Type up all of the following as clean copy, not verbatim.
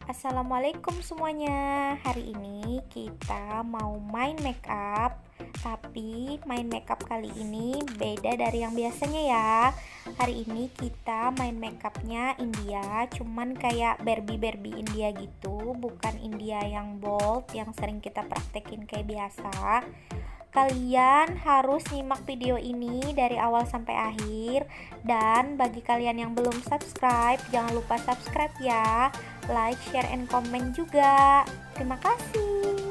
Assalamualaikum semuanya. Hari ini kita mau main makeup, tapi main makeup kali ini beda dari yang biasanya ya. Hari ini kita main makeupnya India, cuman kayak Barbie India gitu, bukan India yang bold yang sering kita praktekin kayak biasa. Kalian harus nyimak video ini dari awal sampai akhir. Dan bagi kalian yang belum subscribe, jangan lupa subscribe ya. Like, share, and comment juga. Terima kasih.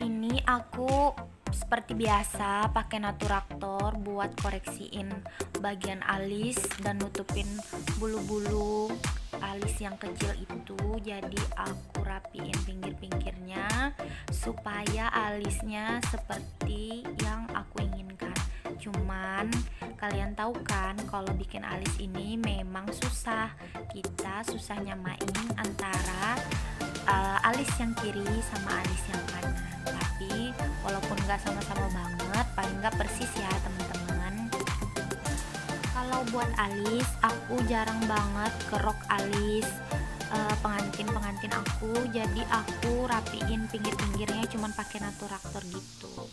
Ini aku seperti biasa pakai Naturaktor buat koreksiin bagian alis dan nutupin bulu-bulu alis yang kecil itu. Jadi aku rapiin pinggir-pinggirnya supaya alisnya seperti yang aku inginkan. Cuman kalian tahu kan kalau bikin alis ini memang susah. Kita susah nyamain antara alis yang kiri sama alis yang kanan. Tapi walaupun gak sama-sama banget, paling gak persis ya teman-teman. Kalau buat alis, aku jarang banget kerok alis pengantin aku. Jadi aku rapiin pinggir-pinggirnya cuman pakai Naturaktor gitu.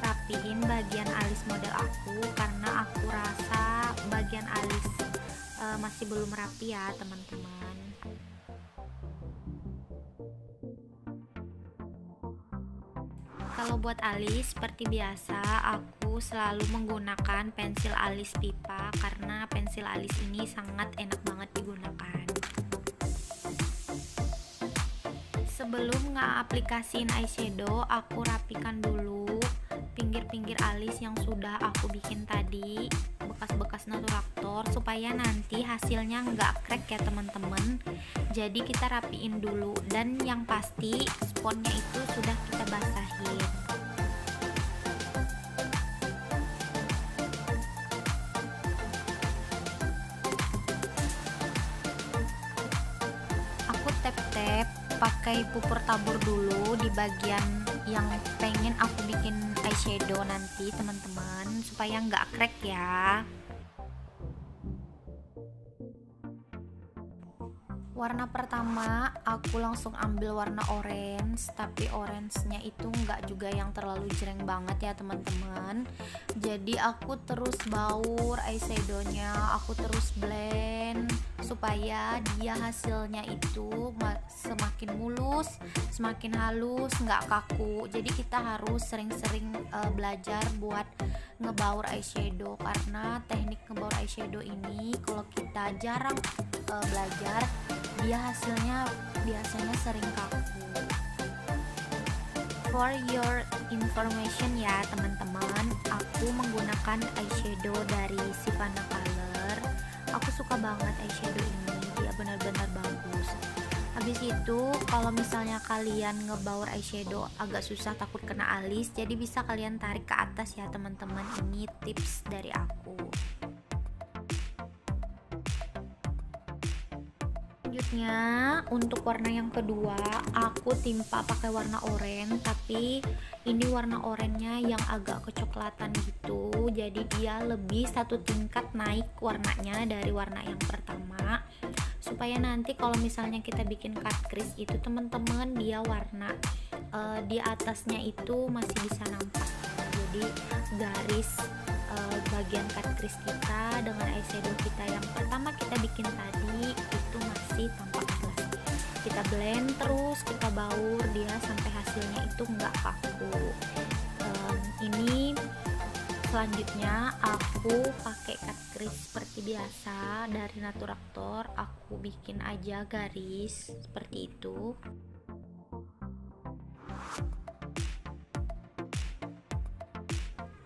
Rapiin bagian alis model aku karena aku rasa bagian alis masih belum rapi ya teman-teman. Kalau buat alis seperti biasa aku selalu menggunakan pensil alis pipa karena pensil alis ini sangat enak banget digunakan. Sebelum nge-aplikasiin eyeshadow, aku rapikan dulu pinggir-pinggir alis yang sudah aku bikin tadi, bekas-bekas Naturaktor, supaya nanti hasilnya nggak crack ya teman-teman. Jadi kita rapiin dulu, dan yang pasti sponnya itu sudah kita basahin. Aku tap-tap pakai pupur tabur dulu di bagian yang pengen aku bikin eyeshadow nanti teman-teman, supaya nggak crack ya. Warna pertama aku langsung ambil warna orange, tapi orange-nya itu nggak juga yang terlalu jreng banget ya teman-teman. Jadi aku terus baur eyeshadow-nya, aku terus blend supaya dia hasilnya itu semakin mulus, semakin halus, nggak kaku. Jadi kita harus sering-sering belajar buat ngebaur eyeshadow, karena teknik ngebaur eyeshadow ini kalau kita jarang belajar, dia hasilnya biasanya sering kaku. For your information ya teman-teman, aku menggunakan eyeshadow dari Sivana Color. Aku suka banget eyeshadow ini, dia benar-benar bagus. Habis itu kalau misalnya kalian ngebaur eyeshadow agak susah, takut kena alis, jadi bisa kalian tarik ke atas ya teman-teman. Ini tips dari aku. Selanjutnya untuk warna yang kedua aku timpa pakai warna oranye, tapi ini warna oranye yang agak kecoklatan gitu, jadi dia lebih satu tingkat naik warnanya dari warna yang pertama, supaya nanti kalau misalnya kita bikin cut crease itu teman-teman dia warna di atasnya itu masih bisa nampak. Jadi Jadi garis bagian cut crease kita dengan eyeshadow kita yang pertama kita bikin tadi itu masih tampak jelas. Kita blend terus, kita baur dia sampai hasilnya itu enggak kaku. Ini selanjutnya aku pakai cut crease seperti biasa dari Naturactor. Aku bikin aja garis seperti itu.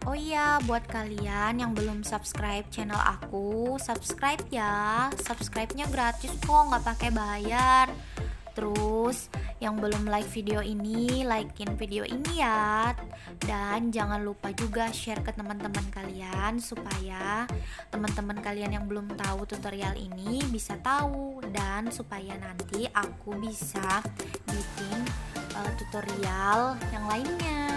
Oh iya, buat kalian yang belum subscribe channel aku, subscribe ya. Subscribe-nya gratis kok, nggak pakai bayar. Terus yang belum like video ini, likein video ini ya. Dan jangan lupa juga share ke teman-teman kalian supaya teman-teman kalian yang belum tahu tutorial ini bisa tahu, dan supaya nanti aku bisa bikin tutorial yang lainnya.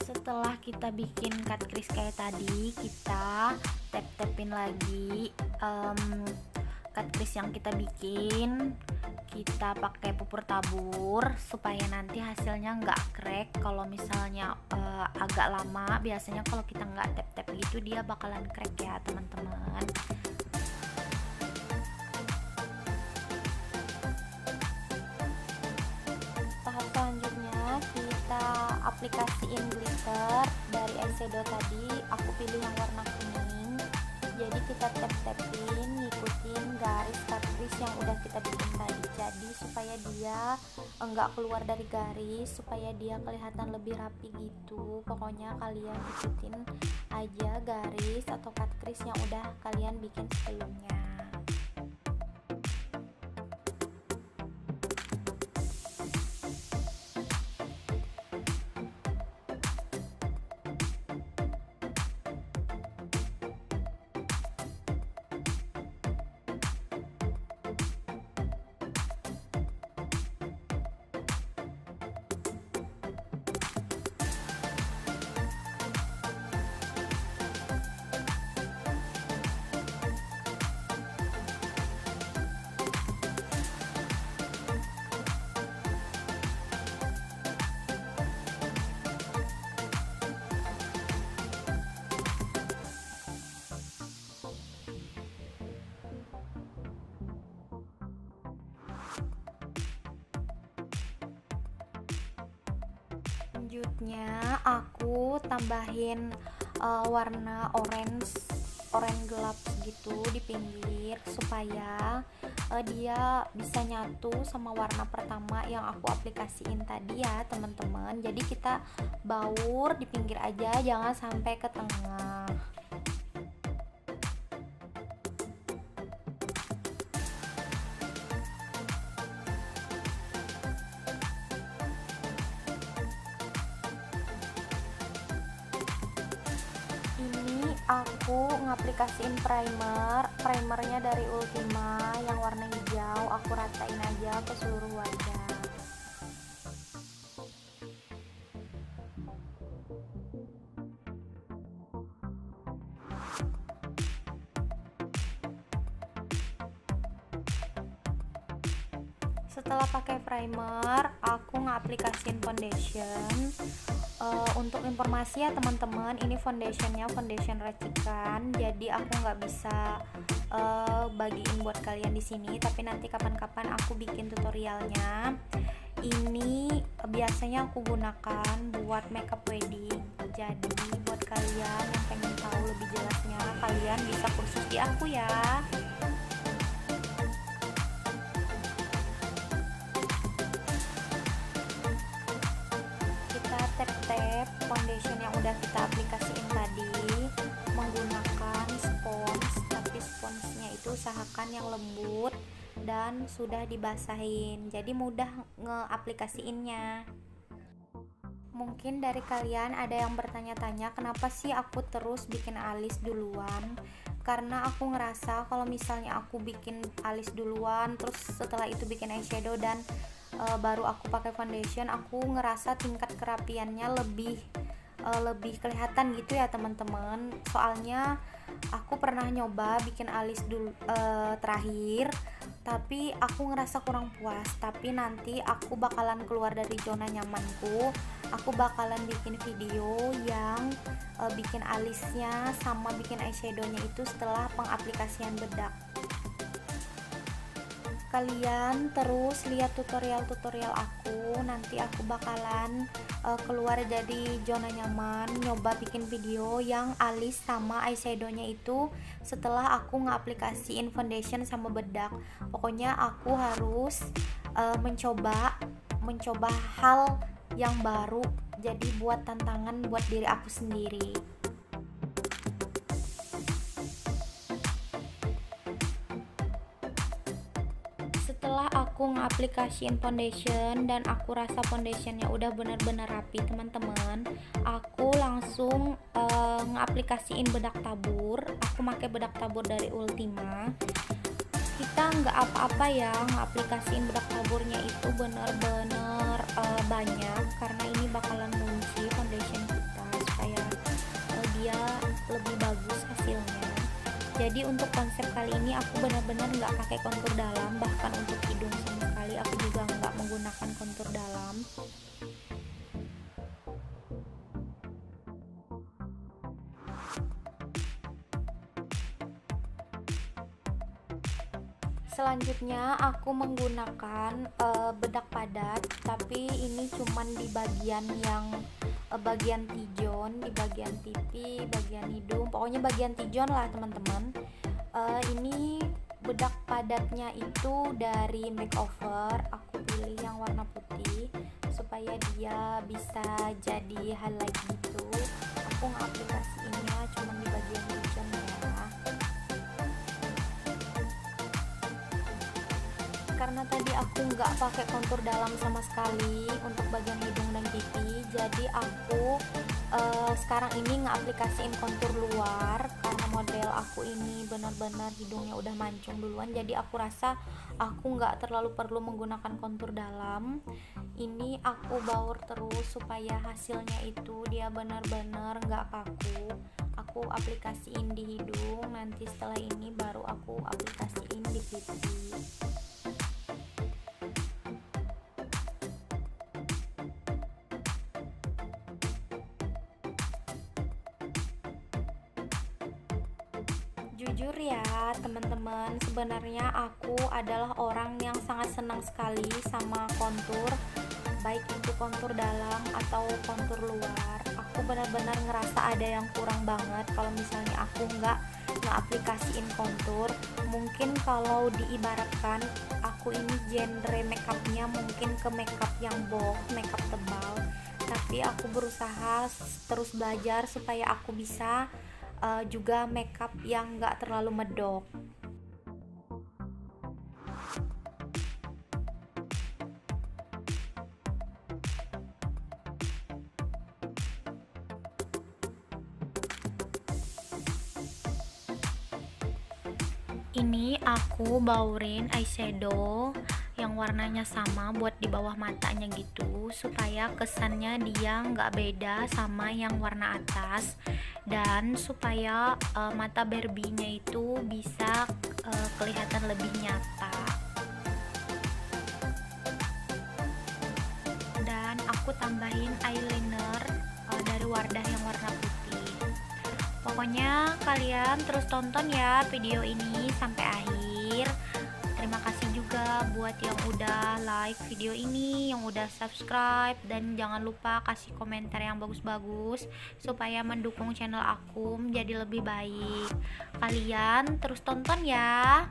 Setelah kita bikin cut crease kayak tadi, kita tap-tapin lagi cut crease yang kita bikin. Kita pakai pupur tabur supaya nanti hasilnya nggak crack. Kalau misalnya agak lama, biasanya kalau kita nggak tap-tap gitu dia bakalan crack ya teman-teman. Tahap selanjutnya kita aplikasiin glitter dari eyeshadow tadi. Aku pilih yang warna kuning. Jadi kita tap-tapin, ngikutin garis cut crease yang udah kita bikin tadi. Jadi supaya dia enggak keluar dari garis, supaya dia kelihatan lebih rapi gitu. Pokoknya kalian ikutin aja garis atau cut crease yang udah kalian bikin sebelumnya. Selanjutnya aku tambahin warna orange gelap gitu di pinggir supaya dia bisa nyatu sama warna pertama yang aku aplikasiin tadi ya teman-teman. Jadi kita baur di pinggir aja, jangan sampai ke tengah. Aku ngaplikasiin primernya dari Ultima yang warna hijau. Aku ratain aja ke seluruh wajah. Setelah pakai primer, aku ngaplikasiin foundation. Untuk informasi ya teman-teman, ini foundationnya foundation racikan, jadi aku nggak bisa bagiin buat kalian di sini, tapi nanti kapan-kapan aku bikin tutorialnya. Ini biasanya aku gunakan buat makeup wedding. Jadi buat kalian yang pengen tahu lebih jelasnya, kalian bisa kursus di aku ya. Tap foundation yang udah kita aplikasiin tadi menggunakan spons, tapi sponsnya itu usahakan yang lembut dan sudah dibasahin, jadi mudah ngeaplikasiinnya. Mungkin dari kalian ada yang bertanya-tanya kenapa sih aku terus bikin alis duluan. Karena aku ngerasa kalau misalnya aku bikin alis duluan terus setelah itu bikin eyeshadow dan baru aku pakai foundation, aku ngerasa tingkat kerapiannya lebih kelihatan gitu ya teman-teman. Soalnya aku pernah nyoba bikin alis dulu terakhir, tapi aku ngerasa kurang puas. Tapi nanti aku bakalan keluar dari zona nyamanku, aku bakalan bikin video yang bikin alisnya sama bikin eyeshadownya itu setelah pengaplikasian bedak. Kalian terus lihat tutorial-tutorial aku, nanti aku bakalan keluar dari zona nyaman, nyoba bikin video yang alis sama eyeshadownya itu setelah aku ngaplikasiin foundation sama bedak. Pokoknya aku harus mencoba hal yang baru, jadi buat tantangan buat diri aku sendiri. Setelah aku ngaplikasiin foundation dan aku rasa foundationnya udah bener-bener rapi teman-teman, aku langsung ngaplikasiin bedak tabur. Aku pakai bedak tabur dari Ultima. Kita nggak apa-apa ya ngaplikasiin bedak taburnya itu bener-bener banyak, karena ini bakalan ngunci foundation kita supaya dia lebih bagus hasilnya. Jadi untuk konsep kali ini aku benar-benar nggak pakai kontur dalam, bahkan untuk hidung sama sekali aku juga nggak menggunakan kontur dalam. Selanjutnya aku menggunakan bedak padat, tapi ini cuman di bagian yang bagian tijon, di bagian pipi, bagian hidung, pokoknya bagian tijon lah teman-teman. Ini bedak padatnya itu dari makeover, aku pilih yang warna putih supaya dia bisa jadi highlight gitu. Aku ngaplikasiinnya cuma di bagian tijon ya, karena tadi aku nggak pakai kontur dalam sama sekali untuk bagian hidung dan pipi, jadi aku sekarang ini ngaplikasiin kontur luar karena model aku ini benar-benar hidungnya udah mancung duluan, jadi aku rasa aku nggak terlalu perlu menggunakan kontur dalam. Ini aku baur terus supaya hasilnya itu dia benar-benar nggak kaku. Aku aplikasiin di hidung, nanti setelah ini baru aku aplikasiin di pipi. Jujur ya teman-teman, sebenarnya aku adalah orang yang sangat senang sekali sama kontur, baik itu kontur dalam atau kontur luar. Aku benar-benar ngerasa ada yang kurang banget kalau misalnya aku nggak aplikasiin kontur. Mungkin kalau diibaratkan aku ini genre makeupnya mungkin ke makeup yang bold, makeup tebal, tapi aku berusaha terus belajar supaya aku bisa juga makeup yang nggak terlalu medok. Ini aku baurin eyeshadow yang warnanya sama buat di bawah matanya gitu, supaya kesannya dia nggak beda sama yang warna atas, dan supaya mata Barbie-nya itu bisa kelihatan lebih nyata. Dan aku tambahin eyeliner dari Wardah yang warna putih. Pokoknya kalian terus tonton ya video ini sampai akhir. Terima kasih juga buat yang udah like video ini, yang udah subscribe, dan jangan lupa kasih komentar yang bagus-bagus supaya mendukung channel aku menjadi lebih baik. Kalian terus tonton ya.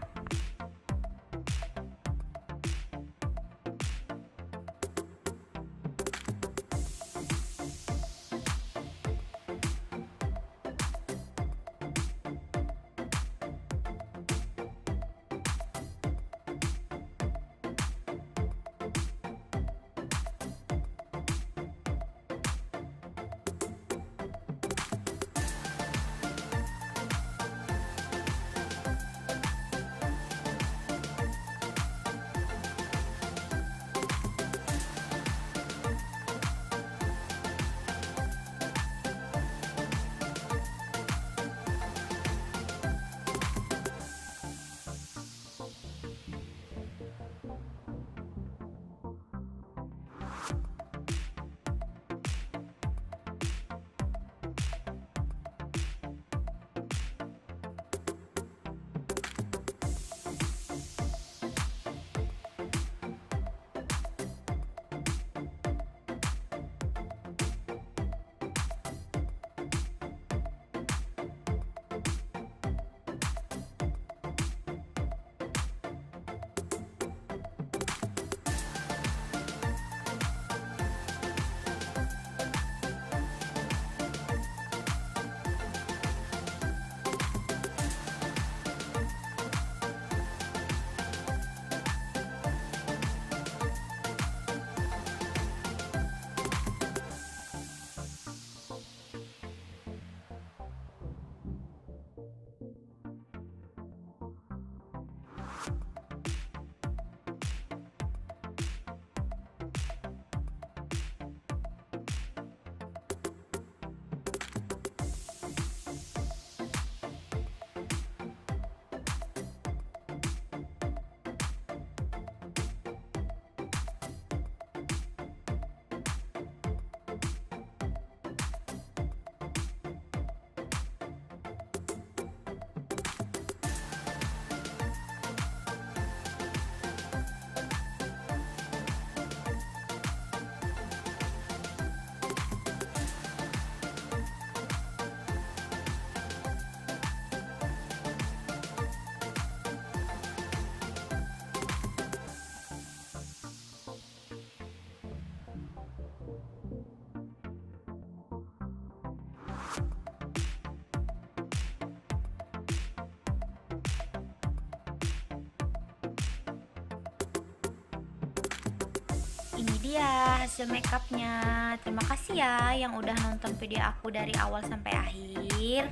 dia hasil makeupnya. Terima kasih ya yang udah nonton video aku dari awal sampai akhir.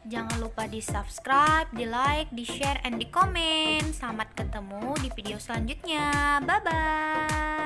Jangan lupa di subscribe, di like, di share, and di komen. Selamat ketemu di video selanjutnya. Bye bye.